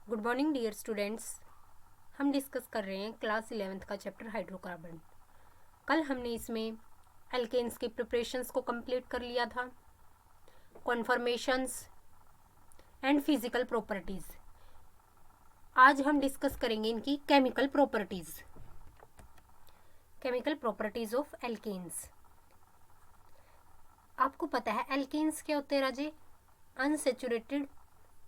Good morning dear students. हम discuss कर रहे हैं क्लास 11th का चैप्टर हाइड्रोकार्बन। कल हमने इसमें एल्केन्स की प्रिपरेशंस को कंप्लीट कर लिया था, कॉन्फॉर्मेशंस एंड फिजिकल प्रॉपर्टीज़। आज हम डिस्कस करेंगे इनकी केमिकल प्रॉपर्टीज़ ऑफ एल्केन्स। आपको पता है एल्केन्स क्या होते हैं राजे? अनसेचुरेटेड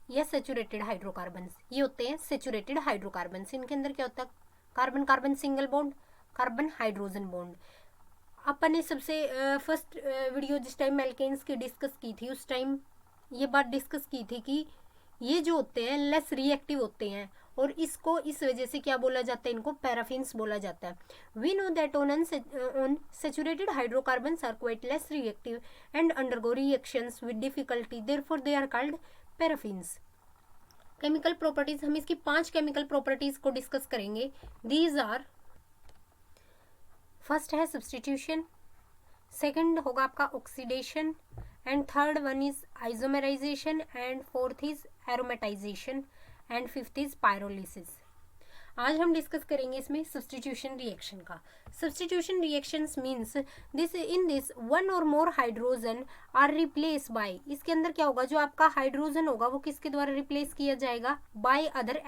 या सेचुरेटेड हाइड्रोकार्बन्स, ये होते हैं सेचुरेटेड हाइड्रोकार्बन्स। इनके अंदर क्या होता है? Carbon carbon single bond, carbon hydrogen bond. अपन ने सबसे फर्स्ट वीडियो जिस टाइम एल्केन्स की डिस्कस की थी उस टाइम ये बात डिस्कस की थी कि ये जो होते हैं लेस रिएक्टिव होते हैं, और इसको इस वजह से क्या बोला जाता है? इनको पैराफिन्स बोला जाता है। We know that on saturated hydrocarbons are quite less reactive and undergo reactions with difficulty, therefore they are called paraffins. Chemical properties, हम इसकी 5 केमिकल प्रॉपर्टीज को डिस्कस करेंगे। दीज आर, फर्स्ट है सब्स्टिट्यूशन, सेकंड होगा आपका oxidation, and third one is isomerisation, and fourth is aromatisation, and fifth is pyrolysis. आज हम discuss करेंगे इसमें सब्स्टिट्यूशन रिएक्शन का। Substitution reactions means this in this one और more hydrogen are replace by, इसके अंदर क्या होगा? जो आपका हाइड्रोजन होगा वो किसके द्वारा रिप्लेस किया जाएगा? By other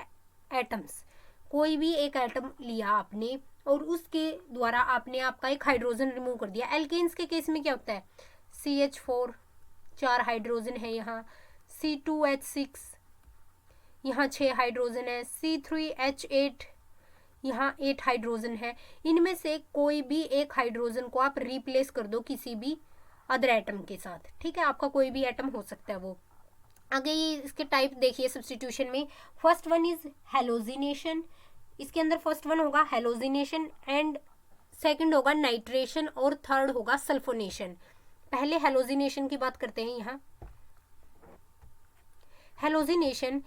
atoms. कोई भी एक एटम लिया आपने और उसके द्वारा आपने आपका एक हाइड्रोजन रिमूव कर दिया। एल्केन्स के केस में क्या होता है? CH4 4 हाइड्रोजन है, यहाँ C2H6 यहाँ 6 हाइड्रोजन है, C3H8 यहाँ 8 हाइड्रोजन है। इनमें से कोई भी एक हाइड्रोजन को आप रिप्लेस कर दो किसी भी अदर एटम के साथ, ठीक है? आपका कोई भी एटम हो सकता है वो। आगे ये इसके टाइप देखिए सब्स्टिट्यूशन में। फर्स्ट वन इज हेलोजिनेशन, इसके अंदर फर्स्ट वन होगा हेलोजिनेशन, एंड सेकंड होगा नाइट्रेशन, और थर्ड होगा सल्फोनेशन। पहले हेलोजिनेशन की बात करते हैं। यहाँ halogenation,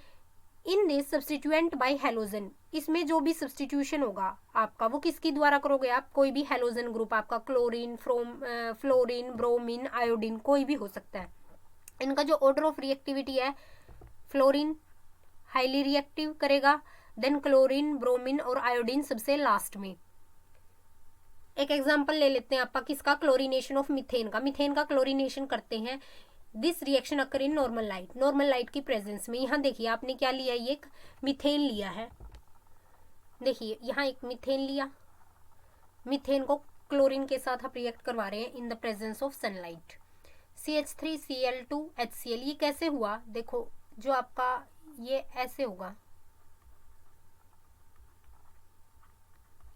in this substituent bye halogen, इसमें जो भी सब्स्टिट्यूशन होगा आपका वो किसके द्वारा करोगे आप? कोई भी हेलोजन ग्रुप, आपका क्लोरीन, फ्लोरीन, ब्रोमीन, आयोडीन, कोई भी हो सकता है। इनका जो ऑर्डर ऑफ रिएक्टिविटी है, फ्लोरीन हाईली रिएक्टिव करेगा, देन क्लोरीन, ब्रोमीन और आयोडीन सबसे लास्ट में। एक एग्जांपल ले लेते हैं आपका किसका? क्लोरीनेशन ऑफ मीथेन का। मीथेन का क्लोरीनेशन करते हैं। This reaction occur in normal light, normal light की प्रेजेंस में। यहाँ देखिए आपने क्या लिया? ये एक मीथेन लिया है। देखिए यहाँ एक मीथेन लिया, मीथेन को क्लोरीन के साथ आप रिएक्ट करवा रहे हैं इन the presence of sunlight. CH3Cl2 HCl, ये कैसे हुआ? देखो जो आपका ये ऐसे होगा,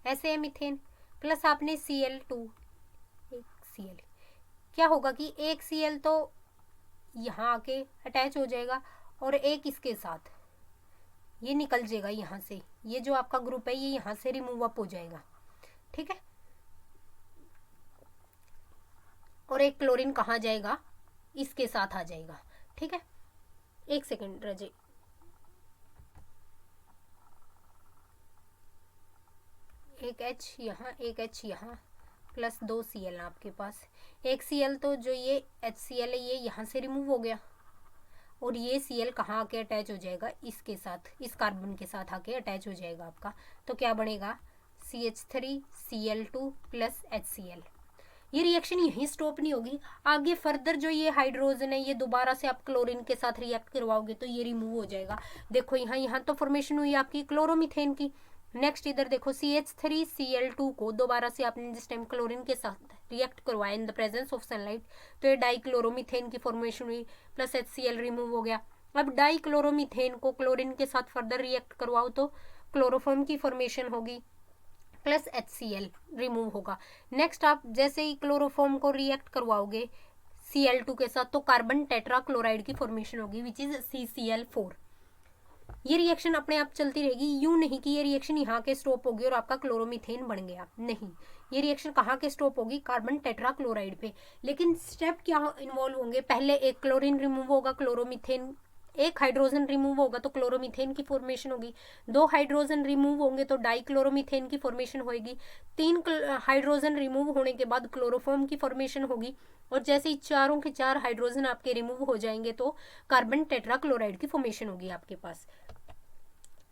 ऐसे है मीथेन, प्लस आपने Cl2, एक Cl, क्या होगा कि एक Cl तो यहाँ आके अटैच हो जाएगा और एक इसके साथ ये निकल जाएगा यहाँ से। ये जो आपका ग्रुप है ये यहाँ से रिमूव अप हो जाएगा, ठीक है? और एक क्लोरीन कहाँ जाएगा? इसके साथ आ जाएगा, ठीक है? एक सेकेंड रजे, एक H यहाँ, एक H यहाँ, प्लस 2 Cl आपके पास। एक Cl तो जो ये HCl है ये यहाँ से रिमूव हो गया, और ये Cl कहाँ आके अटैच हो जाएगा? इसके साथ, इस कार्बन के साथ आके अटैच हो जाएगा आपका। तो क्या बनेगा? CH3Cl2 plus HCl। ये रिएक्शन यहीं स्टॉप नहीं होगी, आगे फर्दर जो ये हाइड्रोजन है ये दोबारा से आप क्लोरीन के साथ रिएक्ट करवाओगे तो ये रिमूव हो जाएगा। देखो यहाँ तो फॉर्मेशन हुई आपकी क्लोरोमीथेन की। नेक्स्ट इधर देखो CH3Cl2 को दोबारा से आपने जिस टाइम क्लोरीन के साथ रिएक्ट करवाया इन द प्रेजेंस ऑफ सनलाइट तो ये डाइक्लोरोमीथेन की फॉर्मेशन हुई, प्लस HCl रिमूव हो गया। अब डाइक्लोरोमीथेन को क्लोरीन के साथ फर्दर रिएक्ट करवाओ तो क्लोरोफॉर्म की फॉर्मेशन होगी, प्लस HCl रिमूव होगा। नेक्स्ट आप जैसे ही क्लोरोफॉर्म को रिएक्ट करवाओगे Cl2 के साथ तो कार्बन टेट्राक्लोराइड की फॉर्मेशन होगी विच इज CCl4। ये रिएक्शन अपने आप चलती रहेगी, यूं नहीं कि ये रिएक्शन यहाँ के स्टॉप होगी और आपका क्लोरोमीथेन बन गया, नहीं। ये रिएक्शन कहाँ के स्टॉप होगी? कार्बन टेट्राक्लोराइड पे। लेकिन स्टेप क्या इन्वॉल्व होंगे? पहले एक क्लोरीन रिमूव होगा, क्लोरोमीथेन, एक हाइड्रोजन रिमूव होगा तो क्लोरोमीथेन की फॉर्मेशन होगी, 2 हाइड्रोजन रिमूव होंगे तो डाइक्लोरोमीथेन की फॉर्मेशन होगी, 3 हाइड्रोजन रिमूव होने के बाद क्लोरोफॉर्म की फॉर्मेशन होगी, और जैसे ही चारों के 4 हाइड्रोजन आपके रिमूव हो जाएंगे तो कार्बन टेट्राक्लोराइड की फॉर्मेशन होगी आपके पास।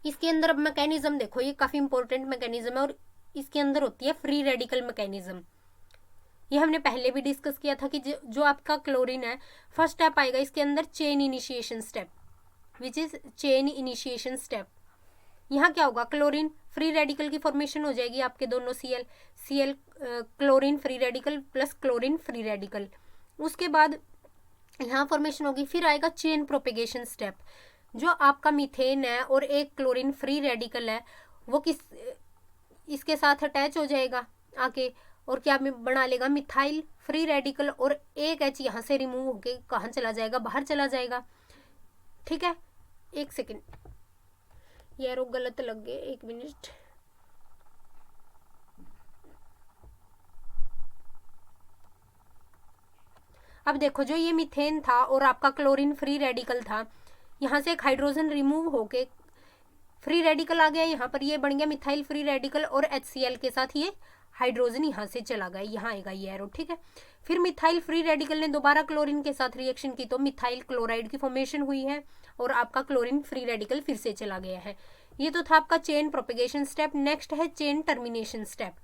इसके अंदर अब मैकेनिज्म देखो, ये काफी इंपॉर्टेंट मैकेनिज्म है और इसके अंदर होती है फ्री रेडिकल मैकेनिज्म। ये हमने पहले भी डिस्कस किया था कि जो आपका क्लोरीन है, फर्स्ट स्टेप आएगा इसके अंदर chain initiation step, which is chain initiation step. यहाँ क्या होगा, क्लोरीन फ्री रेडिकल की फॉर्मेशन हो जाएगी, आपके दोनों Cl chlorine free radical plus chlorine free radical. उसके बाद यहाँ फॉर्मेशन होगी, फिर आएगा चेन प्रोपेगेशन स्टेप। जो आपका मीथेन है और एक क्लोरीन फ्री रेडिकल है, वो इसके साथ अटैच हो जाएगा आके, और क्या बना लेगा, मिथाइल फ्री रेडिकल, और एक H यहाँ से रिमूव होके कहाँ चला जाएगा, बाहर चला जाएगा। ठीक है, एक सेकेंड, ये एरो गलत लग गए, एक मिनट। अब देखो, जो ये मीथेन था और आपका क्लोरीन फ्री रेडिकल था, यहाँ से एक हाइड्रोजन रिमूव होके फ्री रेडिकल आ गया यहाँ पर, ये बन गया मिथाइल फ्री रेडिकल, और HCl के साथ ये हाइड्रोजन यहाँ से चला गया, यहाँ आएगा ये एरो। ठीक है, फिर मिथाइल फ्री रेडिकल ने दोबारा क्लोरीन के साथ रिएक्शन की तो मिथाइल क्लोराइड की फॉर्मेशन हुई है, और आपका क्लोरीन फ्री रेडिकल फिर से चला गया है। ये तो था आपका चेन प्रोपेगेशन स्टेप। नेक्स्ट है chain termination step.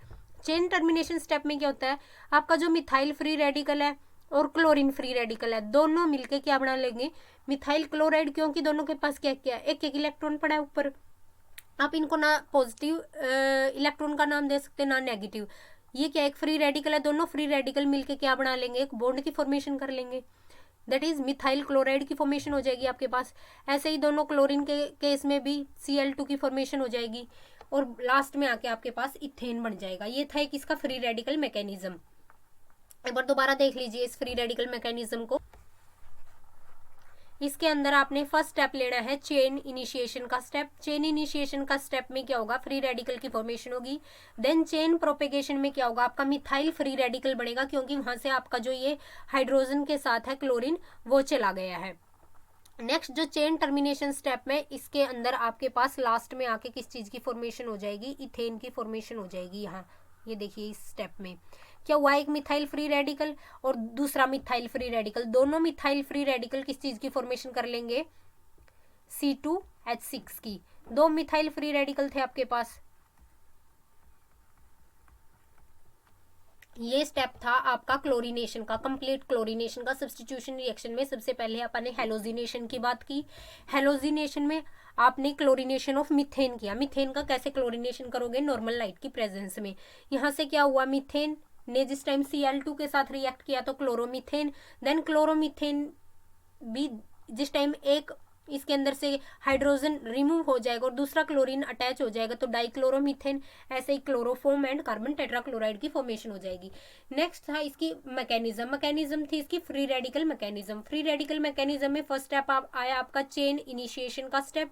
Chain termination step में क्या होता है, आपका जो मिथाइल फ्री रेडिकल है और क्लोरीन फ्री रेडिकल है, दोनों मिलके क्या बना लेंगे, मिथाइल क्लोराइड, क्योंकि दोनों के पास क्या क्या, एक एक इलेक्ट्रॉन पड़ा है ऊपर। आप इनको ना पॉजिटिव इलेक्ट्रॉन का नाम दे सकते हैं, ना नेगेटिव। ये क्या, एक फ्री रेडिकल है, दोनों फ्री रेडिकल मिलके क्या बना लेंगे, एक बॉन्ड की फॉर्मेशन कर लेंगे, दैट इज मिथाइल क्लोराइड की फॉर्मेशन हो जाएगी आपके पास। ऐसे ही दोनों क्लोरीन के केस में भी Cl2 की फॉर्मेशन हो जाएगी, और लास्ट में आके आपके पास इथेन बन जाएगा। ये था एक इसका फ्री रेडिकल मैकेनिज्म। एक बार दोबारा देख लीजिए इस फ्री रेडिकल मैकेनिज्म को। इसके अंदर आपने फर्स्ट स्टेप लेना है चेन इनिशिएशन का स्टेप। चेन इनिशिएशन का स्टेप में क्या होगा, फ्री रेडिकल की फॉर्मेशन होगी। देन चेन प्रोपेगेशन में क्या होगा, आपका मिथाइल फ्री रेडिकल बनेगा, क्योंकि वहां से आपका जो ये हाइड्रोजन के साथ है क्लोरीन, वो चला गया है। नेक्स्ट जो चेन टर्मिनेशन स्टेप में, इसके अंदर आपके पास लास्ट में आके किस चीज की फॉर्मेशन हो जाएगी, इथेन की फॉर्मेशन हो जाएगी। यहाँ ये देखिए, इस स्टेप में क्या हुआ, एक मिथाइल फ्री रेडिकल और दूसरा मिथाइल फ्री रेडिकल, दोनों मिथाइल फ्री रेडिकल किस चीज की फॉर्मेशन कर लेंगे, C2H6 की। दो मिथाइल फ्री रेडिकल थे आपके पास। ये स्टेप था आपका क्लोरीनेशन का, कंप्लीट क्लोरीनेशन का। सब्स्टिट्यूशन रिएक्शन में सबसे पहले आपने हेलोजिनेशन की बात की। हेलोजिनेशन में आपने क्लोरीनेशन ऑफ मीथेन किया। मीथेन का कैसे क्लोरीनेशन करोगे, नॉर्मल लाइट की प्रेजेंस में। यहाँ से क्या हुआ, मीथेन ने जिस टाइम Cl2 के साथ रिएक्ट किया तो क्लोरोमीथेन, देन क्लोरोमीथेन भी जिस टाइम एक इसके अंदर से हाइड्रोजन रिमूव हो जाएगा और दूसरा क्लोरीन अटैच हो जाएगा तो डाइक्लोरोमीथेन, ऐसे ही क्लोरोफॉर्म एंड कार्बन टेट्राक्लोराइड की फॉर्मेशन हो जाएगी। नेक्स्ट था इसकी मैकेनिज्म थी इसकी free radical mechanism. Free radical mechanism में फर्स्ट स्टेप आया आपका चेन इनिशिएशन का स्टेप।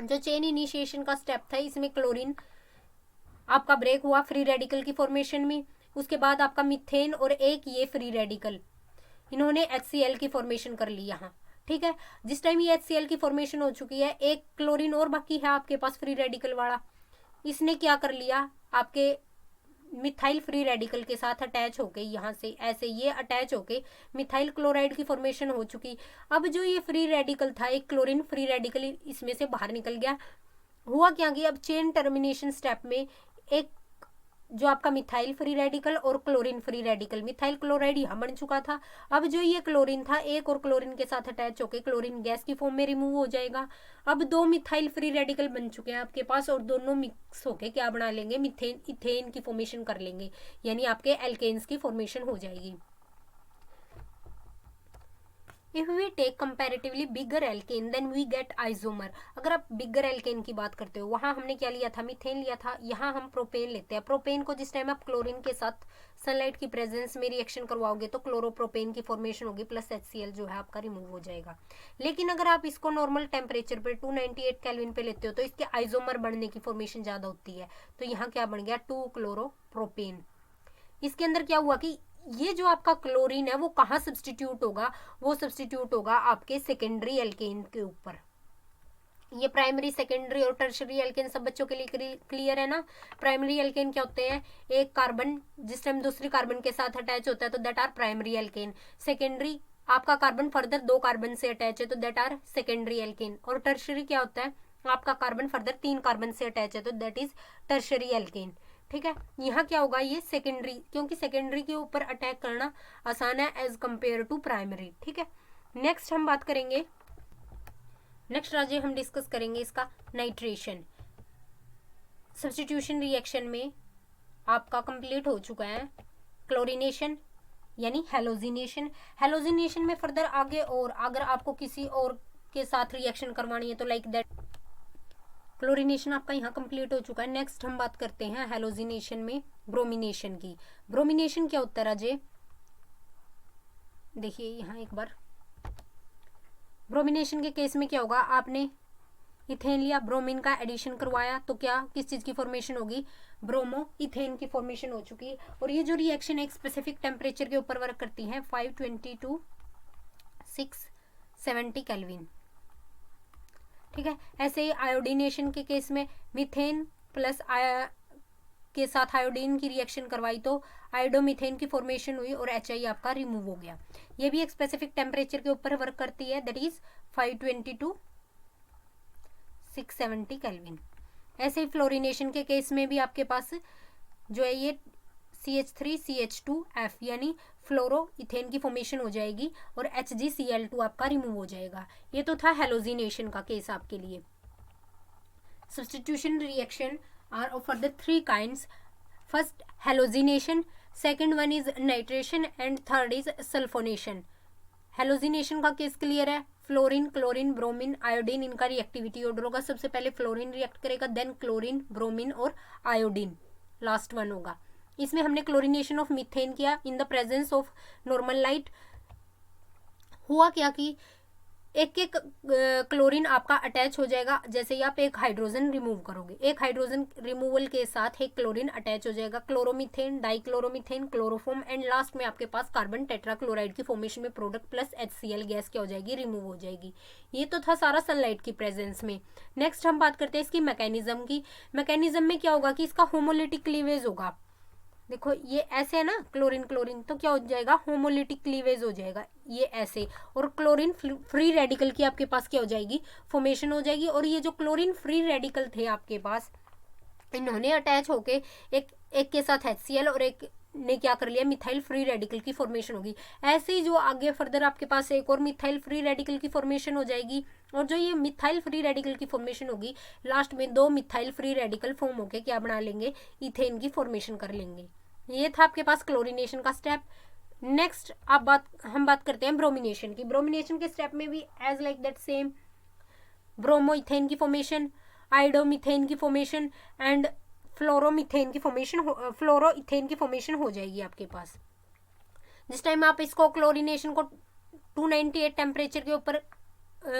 जो चेन इनिशिएशन का स्टेप था, इसमें क्लोरीन आपका ब्रेक हुआ फ्री रेडिकल की फॉर्मेशन में। उसके बाद आपका मीथेन और एक ये फ्री रेडिकल, इन्होंने HCl की फॉर्मेशन कर ली यहाँ। ठीक है, जिस टाइम ये HCl की फॉर्मेशन हो चुकी है, एक क्लोरीन और बाकी है आपके पास फ्री रेडिकल वाला, इसने क्या कर लिया, आपके मिथाइल फ्री रेडिकल के साथ अटैच होके यहाँ से ऐसे ये अटैच होके मिथाइल क्लोराइड की फॉर्मेशन हो चुकी। अब जो ये फ्री रेडिकल था, एक क्लोरीन फ्री रेडिकल इसमें से बाहर निकल गया। हुआ क्या कि अब चेन टर्मिनेशन स्टेप में एक जो आपका मिथाइल फ्री रेडिकल और chlorine free radical, methyl chloride यहाँ बन चुका था। अब जो ये क्लोरीन था, एक और क्लोरीन के साथ अटैच होकर क्लोरीन गैस की फॉर्म में रिमूव हो जाएगा। अब दो मिथाइल फ्री रेडिकल बन चुके हैं आपके पास और दोनों मिक्स होके क्या बना लेंगे, मीथेन इथेन की फॉर्मेशन कर लेंगे, यानी आपके एल्केन्स की फॉर्मेशन हो जाएगी। If we take comparatively bigger alkane, then we get isomer। अगर आप बिगर एल्केन की बात करते हो, वहाँ हमने क्या लिया था, मीथेन लिया था। यहाँ हम प्रोपेन लेते हैं। प्रोपेन को जिस टाइम आप क्लोरीन के साथ सनलाइट की प्रेजेंस में रिएक्शन करवाओगे तो क्लोरोप्रोपेन की फॉर्मेशन होगी, प्लस HCl जो है आपका रिमूव हो जाएगा। लेकिन अगर आप इसको नॉर्मल टेम्परेचर पे 298 केल्विन पे लेते हो तो इसके आइसोमर बनने की फॉर्मेशन ज़्यादा होती है। तो यहाँ क्या बन गया, 2-क्लोरोप्रोपेन। इसके अंदर क्या हुआ कि ये जो आपका क्लोरीन है वो कहाँ सब्स्टिट्यूट होगा, वो सब्स्टिट्यूट होगा आपके सेकेंडरी एल्केन के ऊपर। ये प्राइमरी, सेकेंडरी और टर्शरी एल्केन सब बच्चों के लिए क्लियर है ना। प्राइमरी एल्केन क्या होते हैं, एक कार्बन जिस टाइम दूसरी कार्बन के साथ अटैच होता है तो that are primary alkane. Secondary आपका कार्बन फर्दर 2 कार्बन से अटैच है तो दैट आर सेकेंडरी एल्केन। और टर्शरी क्या होता है, आपका कार्बन फर्दर 3 कार्बन से अटैच है, तो दैट इज टर्शरी एल्केन। ठीक है, यहाँ क्या होगा, ये सेकेंडरी, क्योंकि सेकेंडरी के ऊपर अटैक करना आसान है एज कंपेयर टू प्राइमरी। ठीक है, नेक्स्ट हम बात करेंगे, नेक्स्ट राज्य हम डिस्कस करेंगे इसका नाइट्रेशन। सब्स्टिट्यूशन रिएक्शन में आपका कंप्लीट हो चुका है क्लोरीनेशन यानी हेलोजिनेशन। हेलोजिनेशन में फर्दर आगे और अगर आपको किसी और के साथ रिएक्शन करवानी है तो लाइक दैट। क्लोरीनेशन आपका यहाँ कंप्लीट हो चुका है। नेक्स्ट हम बात करते हैं हेलोजिनेशन में ब्रोमिनेशन की। ब्रोमिनेशन क्या होता है राजे, देखिए यहाँ एक बार, ब्रोमिनेशन के केस में क्या होगा, आपने इथेन लिया, ब्रोमीन का एडिशन करवाया, तो क्या किस चीज़ की फॉर्मेशन होगी, ब्रोमो इथेन की फॉर्मेशन हो चुकी है। और ये जो रिएक्शन एक स्पेसिफिक टेम्परेचर के ऊपर वर्क करती है 520 to 670 केल्विन। ठीक है, ऐसे ही आयोडीनेशन के केस में मीथेन प्लस के साथ आयोडीन की रिएक्शन करवाई तो आयोडोमीथेन की फॉर्मेशन हुई और HI आपका रिमूव हो गया। ये भी एक स्पेसिफिक टेम्परेचर के ऊपर वर्क करती है, दैट इज 520 to 670 केल्विन। ऐसे ही फ्लोरिनेशन के केस में भी आपके पास जो है ये CH3CH2F यानी फ्लोरो इथेन की फॉर्मेशन हो जाएगी और HgCl2 आपका रिमूव हो जाएगा। ये तो था हेलोजिनेशन का केस आपके लिए। Substitution reaction are of for the 3 kinds, first halogenation, second one is nitration and third is sulphonation. Halogenation का केस क्लियर है, फ्लोरीन, क्लोरीन, ब्रोमीन, आयोडीन, इनका रिएक्टिविटी ऑर्डर होगा। सबसे पहले फ्लोरीन रिएक्ट करेगा, देन क्लोरीन, ब्रोमीन और iodine last one होगा। इसमें हमने क्लोरीनेशन ऑफ मीथेन किया in the presence of normal light. हुआ क्या कि एक एक क्लोरीन आपका अटैच हो जाएगा जैसे ही आप एक हाइड्रोजन रिमूव करोगे। एक हाइड्रोजन रिमूवल के साथ एक क्लोरीन अटैच हो जाएगा, chloromethane, dichloromethane, chloroform and last में आपके पास कार्बन टेट्राक्लोराइड की फॉर्मेशन में प्रोडक्ट प्लस HCl गैस क्या हो जाएगी, रिमूव हो जाएगी। ये तो था सारा सनलाइट की प्रेजेंस में। नेक्स्ट हम बात करते हैं इसकी मैकेनिज्म की। मैकेनिज्म में क्या होगा कि इसका होमोलिटिक क्लीवेज होगा। देखो ये ऐसे है ना, क्लोरीन क्लोरीन, तो क्या हो जाएगा, होमोलिटिक क्लीवेज हो जाएगा ये ऐसे, और क्लोरीन फ्री रेडिकल की आपके पास क्या हो जाएगी, फॉर्मेशन हो जाएगी। और ये जो क्लोरीन फ्री रेडिकल थे आपके पास, इन्होंने अटैच होके एक के साथ HCl और एक ने क्या कर लिया, मिथाइल फ्री रेडिकल की फॉर्मेशन होगी। ऐसे ही जो आगे फर्दर आपके पास एक और मिथाइल फ्री रेडिकल की फॉर्मेशन हो जाएगी, और जो ये मिथाइल फ्री रेडिकल की फॉर्मेशन होगी लास्ट में 2 मिथाइल फ्री रेडिकल फॉर्म होके क्या बना लेंगे, इथेन की फॉर्मेशन कर लेंगे। ये था आपके पास क्लोरीनेशन का स्टेप। नेक्स्ट हम बात करते हैं ब्रोमिनेशन की। ब्रोमिनेशन के स्टेप में भी as like that same, bromo ethane की फॉर्मेशन, आयोडोमीथेन की फॉर्मेशन एंड फ्लोरोमीथेन की फॉर्मेशन, फ्लोरो इथेन की फॉर्मेशन हो जाएगी आपके पास। जिस टाइम आप इसको क्लोरीनेशन को 298 टेम्परेचर के ऊपर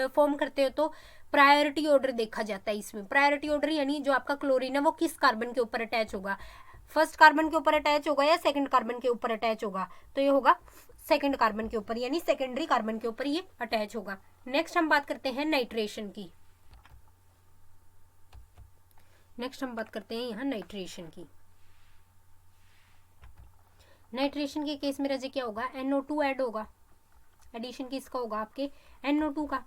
फॉर्म करते हो तो प्रायोरिटी ऑर्डर देखा जाता है इसमें। प्रायोरिटी ऑर्डर यानी जो आपका क्लोरीन है वो किस कार्बन के ऊपर अटैच होगा, फर्स्ट कार्बन के ऊपर अटैच होगा या सेकंड कार्बन के ऊपर अटैच होगा, तो ये होगा सेकंड कार्बन के ऊपर यानी सेकेंडरी कार्बन के ऊपर ये अटैच होगा। नेक्स्ट हम बात करते हैं नाइट्रेशन की। नेक्स्ट हम बात करते हैं यहाँ नाइट्रेशन की। नाइट्रेशन के केस में रजे क्या होगा, NO2 ऐड होगा, एडिशन किसका होगा, आपके NO2 का।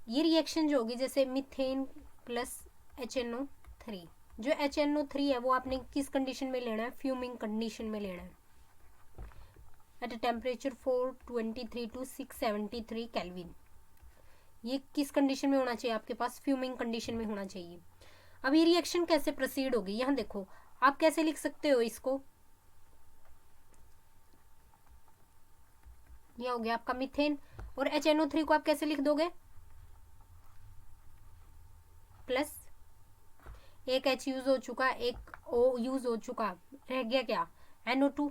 ये रिएक्शन जो होगी जैसे मीथेन प्लस HNO3, जो HNO3 है वो आपने किस कंडीशन में लेना है, फ्यूमिंग कंडीशन में लेना है at a temperature 423 to 673 kelvin. ये किस कंडीशन में होना चाहिए आपके पास, फ्यूमिंग कंडीशन में होना चाहिए। अब ये रिएक्शन कैसे प्रोसीड होगी, यहाँ देखो आप कैसे लिख सकते हो इसको, ये हो गया आपका मीथेन, और HNO3 को आप कैसे लिख दोगे, प्लस एक H यूज हो चुका, एक O यूज हो चुका, रह गया क्या, NO2।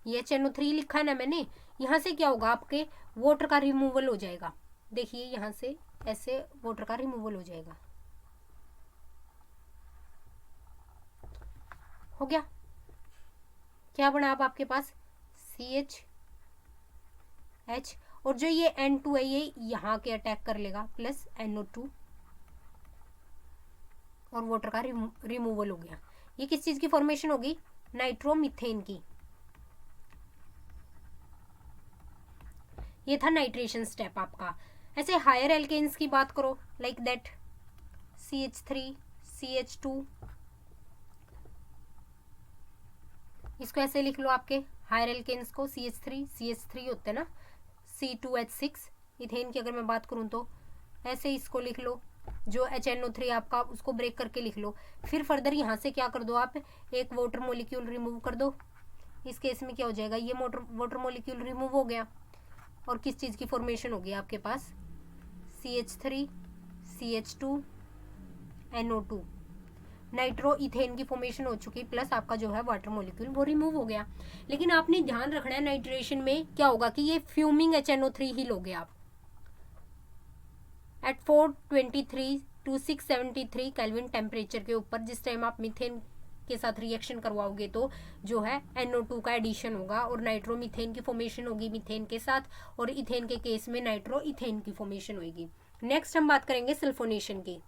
ये HNO3 लिखा है ना मैंने, यहाँ से क्या होगा, आपके वाटर का रिमूवल हो जाएगा। देखिए यहाँ से ऐसे वाटर का रिमूवल हो जाएगा, हो गया। क्या बना अब आपके पास, CH और जो ये N2 है ये यहाँ के अटैक कर लेगा प्लस NO2 और वाटर का रिमूवल हो गया। ये किस चीज की फॉर्मेशन होगी, नाइट्रोमीथेन की। ये था नाइट्रेशन स्टेप आपका। ऐसे हायर एल्केन्स की बात करो, लाइक दैट CH3 CH2, इसको ऐसे लिख लो आपके हायर एल्केन्स को, CH3 होते हैं ना, C2H6। इथेन की अगर मैं बात करूँ तो ऐसे इसको लिख लो, जो HNO3 आपका, उसको ब्रेक करके लिख लो। फिर फर्दर यहाँ से क्या कर दो आप, एक वाटर मोलिक्यूल रिमूव कर दो। इस केस में क्या हो जाएगा, ये वाटर मोलिक्यूल रिमूव हो गया और किस चीज़ की फॉर्मेशन होगी आपके पास, CH3 CH2 NO2, nitro ethane की फॉर्मेशन हो चुकी, प्लस आपका जो है वाटर मॉलिक्यूल वो रिमूव हो गया। लेकिन आपने ध्यान रखना है नाइट्रेशन में क्या होगा कि ये फ्यूमिंग HNO3 ही लोगे आप एट 423 to 673 केल्विन टेम्परेचर के ऊपर। जिस टाइम आप मीथेन के साथ रिएक्शन करवाओगे तो जो है NO2 का एडिशन होगा और नाइट्रोमीथेन की फॉर्मेशन होगी मीथेन के साथ, और इथेन के केस में नाइट्रो इथेन की फॉर्मेशन होगी। नेक्स्ट हम बात करेंगे सल्फोनेशन की।